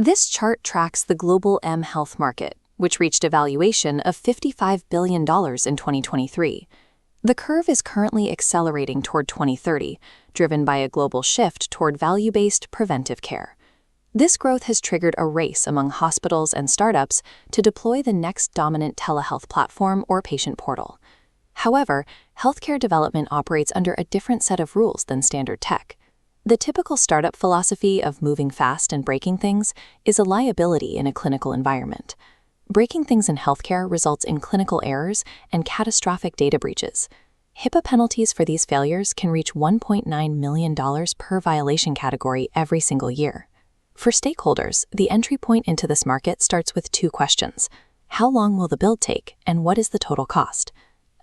This chart tracks the global mHealth market, which reached a valuation of $55 billion in 2023. The curve is currently accelerating toward 2030, driven by a global shift toward value-based preventive care. This growth has triggered a race among hospitals and startups to deploy the next dominant telehealth platform or patient portal. However, healthcare development operates under a different set of rules than standard tech. The typical startup philosophy of moving fast and breaking things is a liability in a clinical environment. Breaking things in healthcare results in clinical errors and catastrophic data breaches. HIPAA penalties for these failures can reach $1.9 million per violation category every single year. For stakeholders, the entry point into this market starts with two questions. How long will the build take, and what is the total cost?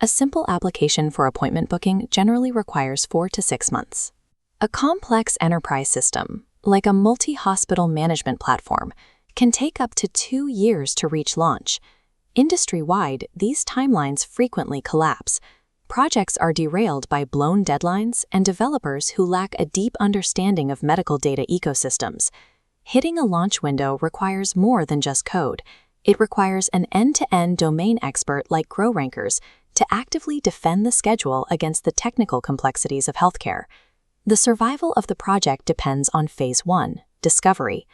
A simple application for appointment booking generally requires 4 to 6 months. A complex enterprise system, like a multi-hospital management platform, can take up to 2 years to reach launch. Industry-wide, these timelines frequently collapse. Projects are derailed by blown deadlines and developers who lack a deep understanding of medical data ecosystems. Hitting a launch window requires more than just code. It requires an end-to-end domain expert like GrowRankers to actively defend the schedule against the technical complexities of healthcare. The survival of the project depends on Phase 1, discovery.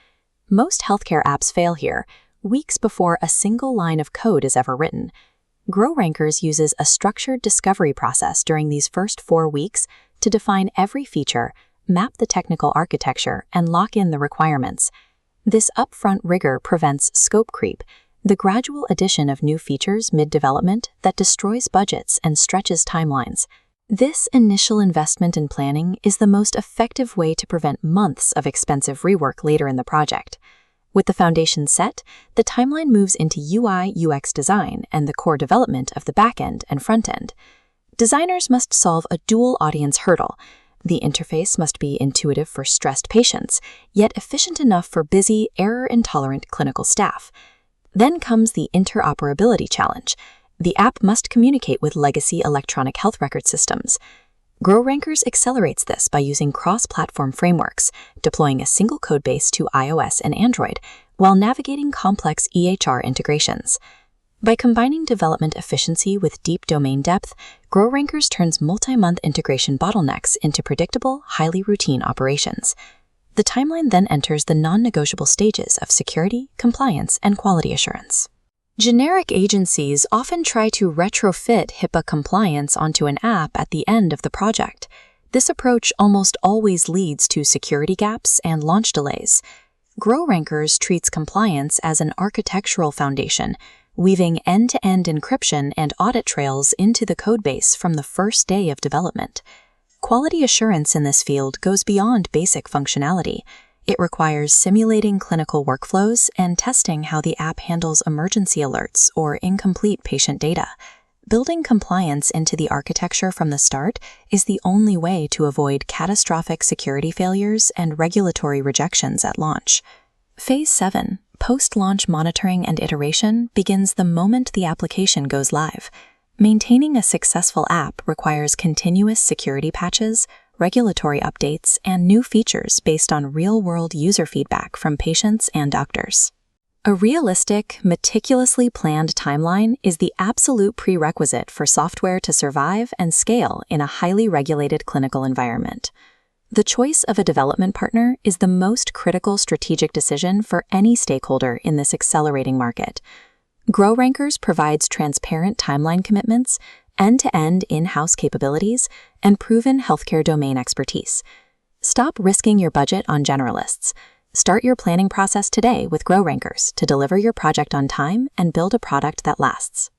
Most healthcare apps fail here, weeks before a single line of code is ever written. GrowRankers uses a structured discovery process during these first 4 weeks to define every feature, map the technical architecture, and lock in the requirements. This upfront rigor prevents scope creep, the gradual addition of new features mid-development that destroys budgets and stretches timelines. This initial investment in planning is the most effective way to prevent months of expensive rework later in the project. With the foundation set, the timeline moves into UI/UX design and the core development of the backend and frontend. Designers must solve a dual audience hurdle. The interface must be intuitive for stressed patients, yet efficient enough for busy, error-intolerant clinical staff. Then comes the interoperability challenge. The app must communicate with legacy electronic health record systems. GrowRankers accelerates this by using cross-platform frameworks, deploying a single codebase to iOS and Android, while navigating complex EHR integrations. By combining development efficiency with deep domain depth, GrowRankers turns multi-month integration bottlenecks into predictable, highly routine operations. The timeline then enters the non-negotiable stages of security, compliance, and quality assurance. Generic agencies often try to retrofit HIPAA compliance onto an app at the end of the project. This approach almost always leads to security gaps and launch delays. GrowRankers treats compliance as an architectural foundation, weaving end-to-end encryption and audit trails into the codebase from the first day of development. Quality assurance in this field goes beyond basic functionality. It requires simulating clinical workflows and testing how the app handles emergency alerts or incomplete patient data. Building compliance into the architecture from the start is the only way to avoid catastrophic security failures and regulatory rejections at launch. Phase 7, post-launch monitoring and iteration, begins the moment the application goes live. Maintaining a successful app requires continuous security patches, regulatory updates, and new features based on real-world user feedback from patients and doctors. A realistic, meticulously planned timeline is the absolute prerequisite for software to survive and scale in a highly regulated clinical environment. The choice of a development partner is the most critical strategic decision for any stakeholder in this accelerating market. GrowRankers provides transparent timeline commitments, end-to-end in-house capabilities, and proven healthcare domain expertise. Stop risking your budget on generalists. Start your planning process today with GrowRankers to deliver your project on time and build a product that lasts.